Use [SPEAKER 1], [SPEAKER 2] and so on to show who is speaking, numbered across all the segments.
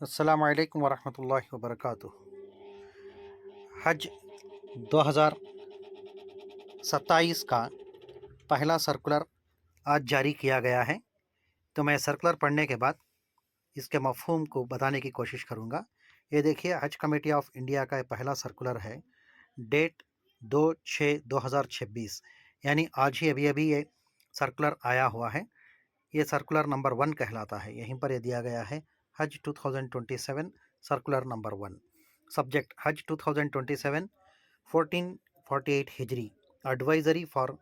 [SPEAKER 1] अस्सलाम वालेकुम वरहमतुल्लाहि वबरकातुह। हज 2027 का पहला सर्कुलर आज जारी किया गया है। तो मैं सर्कुलर पढ़ने के बाद इसके मफ़हूम को बताने की कोशिश करूँगा। ये देखिए, हज कमेटी ऑफ इंडिया का ये पहला सर्कुलर है, डेट 2/6/2026, यानी आज ही अभी ये सर्कुलर आया हुआ है। ये सर्कुलर नंबर 1 कहलाता है। यहीं पर ये दिया गया है, हज 2027 सर्कुलर नंबर 1। सब्जेक्ट हज 2027 1448 हिजरी, advisory for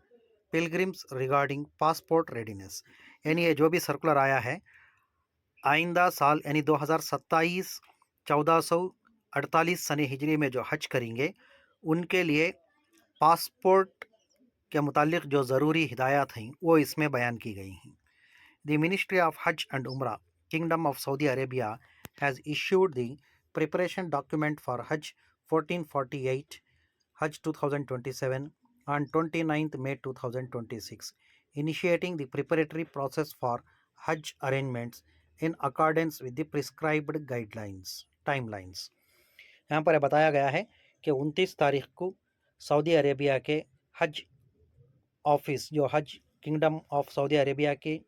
[SPEAKER 1] pilgrims regarding passport readiness. यानी ये जो भी सर्कुलर आया है, आइंदा साल यानी 2027 1448 सने हिजरी में जो हज करेंगे उनके लिए पासपोर्ट के मुतालिक जो ज़रूरी हिदायत हैं वो इसमें बयान की गई हैं। The Ministry of Hajj and Umrah, Kingdom of Saudi Arabia, has issued the preparation document for Hajj 1448, Hajj 2027 on 29th May 2026, initiating the preparatory process for Hajj arrangements in accordance with the prescribed timelines. यहाँ पर बताया गया है कि 29 तारीख को Saudi Arabia के हज ऑफिस, जो हज किंगडम ऑफ सऊदी अरेबिया के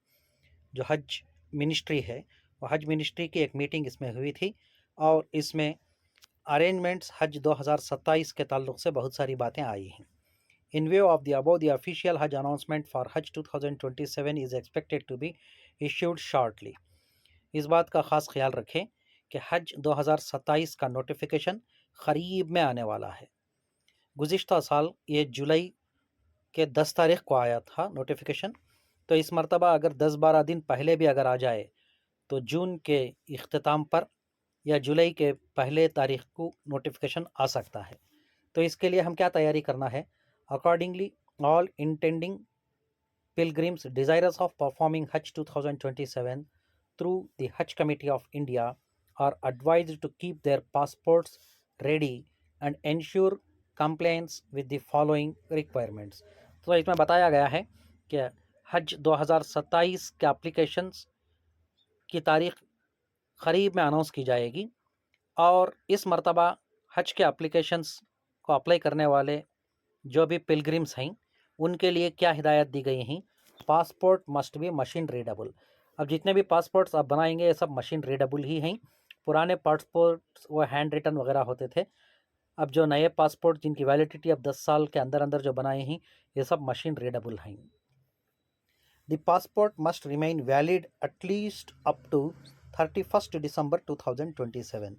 [SPEAKER 1] जो हज मिनिस्ट्री है, वो हज मिनिस्ट्री की एक मीटिंग इसमें हुई थी और इसमें अरेंजमेंट्स हज 2027 के ताल्लुक़ से बहुत सारी बातें आई हैं। In view of the above the official Hajj announcement for Hajj 2027 is expected to be issued shortly. इस बात का ख़ास ख्याल रखें कि हज 2027 का नोटिफिकेशन क़रीब में आने वाला है। गुज़िश्ता साल ये जुलाई के 10 तारीख़ को आया था नोटिफिकेशन, तो इस मरतबा अगर 10-12 दिन पहले भी अगर आ जाए तो जून के इख्तिताम पर या जुलाई के पहले तारीख को नोटिफिकेशन आ सकता है। तो इसके लिए हम क्या तैयारी करना है? Accordingly all intending pilgrims desirous of performing Hajj 2027 through the Hajj Committee of India are advised to keep their passports ready and ensure compliance with the following requirements. तो इसमें बताया गया है कि हज 2027 के एप्लीकेशंस की तारीख़ क़रीब में अनाउंस की जाएगी और इस मरतबा हज के एप्लीकेशंस को अप्लाई करने वाले जो भी पिलग्रिम्स हैं उनके लिए क्या हिदायत दी गई हैं? Passport must be machine readable. अब जितने भी पासपोर्ट्स आप बनाएंगे ये सब मशीन रीडेबल ही हैं। पुराने पासपोर्ट्स वो हैंड रिटन वगैरह होते थे। अब जो नए पासपोर्ट जिनकी वैलिडिटी अब 10 साल के अंदर अंदर जो बनाए हैं ये सब मशीन रीडेबल हैं। The passport must remain valid at least up to 31st December 2027.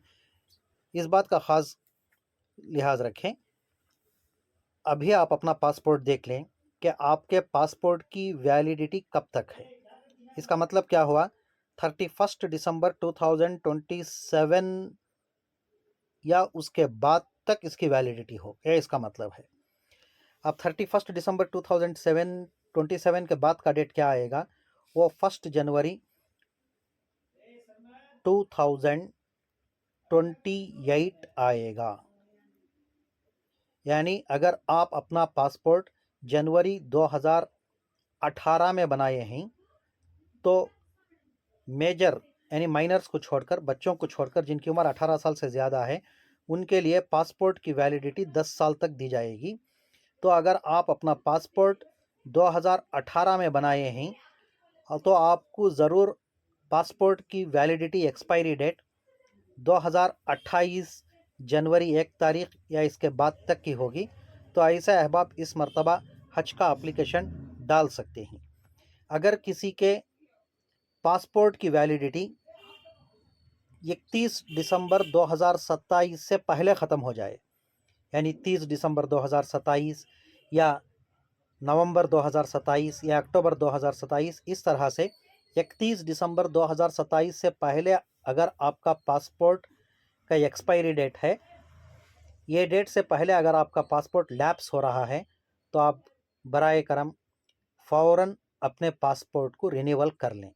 [SPEAKER 1] इस बात का ख़ास लिहाज रखें। अभी आप अपना पासपोर्ट देख लें कि आपके पासपोर्ट की वैलिडिटी कब तक है। इसका मतलब क्या हुआ? 31 दिसंबर 2027 या उसके बाद तक इसकी वैलिडिटी हो, यह इसका मतलब है। अब 31 दिसंबर 2027 के बाद का डेट क्या आएगा? वो 1 जनवरी 2028 आएगा। यानी अगर आप अपना पासपोर्ट जनवरी 2018 में बनाए हैं तो मेजर यानी माइनर्स को छोड़कर, बच्चों को छोड़कर जिनकी उम्र 18 साल से ज़्यादा है उनके लिए पासपोर्ट की वैलिडिटी 10 साल तक दी जाएगी। तो अगर आप अपना पासपोर्ट 2018 में बनाए हैं तो आपको ज़रूर पासपोर्ट की वैलिडिटी एक्सपायरी डेट 2028 जनवरी 1 तारीख या इसके बाद तक की होगी। तो ऐसे अहबाब इस मरतबा हज का एप्लीकेशन डाल सकते हैं। अगर किसी के पासपोर्ट की वैलिडिटी 31 दिसंबर 2027 से पहले ख़त्म हो जाए, यानी 30 दिसंबर 2027 या नवंबर 2027 या अक्टूबर 2027, इस तरह से 31 दिसंबर 2027 से पहले अगर आपका पासपोर्ट का एक्सपायरी डेट है, ये डेट से पहले अगर आपका पासपोर्ट लैप्स हो रहा है तो आप बराए करम फ़ौरन अपने पासपोर्ट को रिन्यूअल कर लें।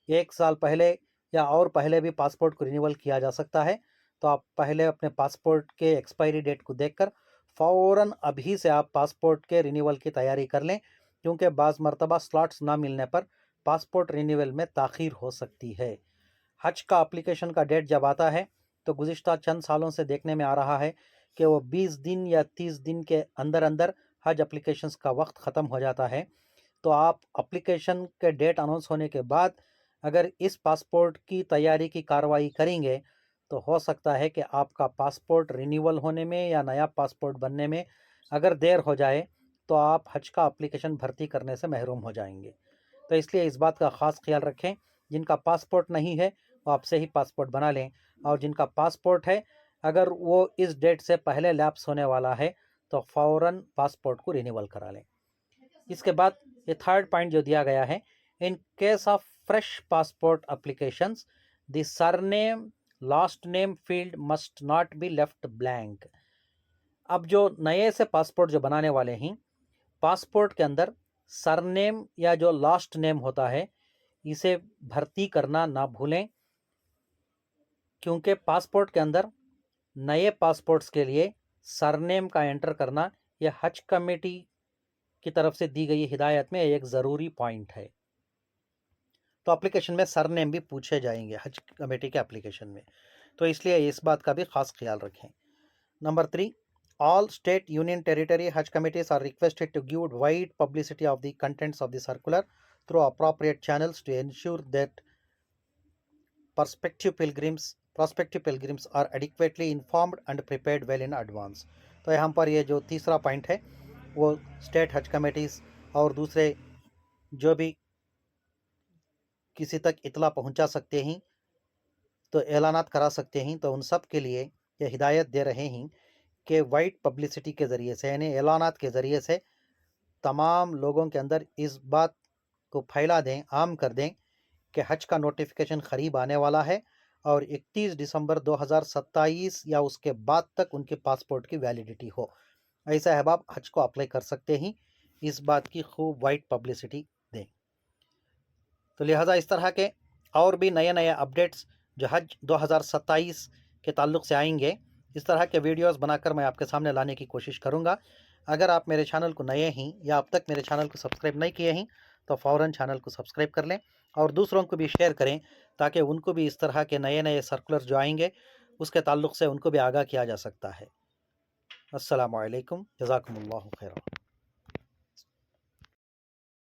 [SPEAKER 1] 1 साल पहले या और पहले भी पासपोर्ट को रिन्यूअल किया जा सकता है। तो आप पहले अपने पासपोर्ट के एक्सपायरी डेट को देखकर फ़ौरन अभी से आप पासपोर्ट के रिन्यूअल की तैयारी कर लें, क्योंकि बाज़ मरतबा स्लॉट्स ना मिलने पर पासपोर्ट रिन्यूअल में ताख़ीर हो सकती है। हज का एप्लीकेशन का डेट जब आता है तो गुज़िश्ता चंद सालों से देखने में आ रहा है कि वो 20 दिन या 30 दिन के अंदर अंदर हज एप्लीकेशंस का वक्त ख़त्म हो जाता है। तो आप एप्लीकेशन के डेट अनाउंस होने के बाद अगर इस पासपोर्ट की तैयारी की कार्रवाई करेंगे तो हो सकता है कि आपका पासपोर्ट रिन्यूअल होने में या नया पासपोर्ट बनने में अगर देर हो जाए तो आप हज का एप्लीकेशन भर्ती करने से महरूम हो जाएंगे। तो इसलिए इस बात का ख़ास ख्याल रखें, जिनका पासपोर्ट नहीं है वो आपसे ही पासपोर्ट बना लें, और जिनका पासपोर्ट है अगर वो इस डेट से पहले लैप्स होने वाला है तो फ़ौरन पासपोर्ट को रिन्यूअल करा लें। इसके बाद ये थर्ड पॉइंट जो दिया गया है, in case of fresh passport applications the surname last name field must not be left blank. अब जो नए से पासपोर्ट जो बनाने वाले हैं, पासपोर्ट के अंदर सरनेम या जो लास्ट नेम होता है इसे भर्ती करना ना भूलें, क्योंकि पासपोर्ट के अंदर नए पासपोर्ट्स के लिए सरनेम का एंटर करना यह हज कमेटी की तरफ से दी गई हिदायत में एक ज़रूरी पॉइंट है। तो एप्लीकेशन में सरनेम भी पूछे जाएंगे हज कमेटी के एप्लीकेशन में, तो इसलिए इस बात का भी खास ख्याल रखें। Number 3, all state union territory hajj committees are requested to give wide publicity of the contents of the circular through appropriate channels to ensure that prospective pilgrims are adequately informed and prepared well in advance। तो यहाँ पर ये जो तीसरा point है वो state हज committees और दूसरे जो भी किसी तक इतला पहुँचा सकते हैं तो ऐलानात करा सकते हैं, तो उन सब के लिए ये हिदायत दे रहे हैं कि वाइड पब्लिसिटी के ज़रिए से यानी ऐलानात के ज़रिए से तमाम लोगों के अंदर इस बात को फैला दें, आम कर दें कि हज का नोटिफिकेशन करीब आने वाला है और 31 दिसंबर 2027 या उसके बाद तक उनके पासपोर्ट की वैलिडिटी हो। ऐसे अहबाब हज को अप्लाई कर सकते हैं, इस बात की खूब वाइड पब्लिसिटी दें। तो लिहाजा इस तरह के और भी नए नए अपडेट्स जो हज 2027 के ताल्लुक़ से आएंगे, इस तरह के वीडियोस बनाकर मैं आपके सामने लाने की कोशिश करूंगा। अगर आप मेरे चैनल को नए हैं या अब तक मेरे चैनल को सब्सक्राइब नहीं किए हैं तो फ़ौरन चैनल को सब्सक्राइब कर लें और दूसरों को भी शेयर करें ताकि उनको भी इस तरह के नए नए सर्कुलर जो आएंगे उसके ताल्लुक़ से उनको भी आगाह किया जा सकता है। अस्सलामु अलैकुम, जज़ाकुमुल्लाहु खैरा।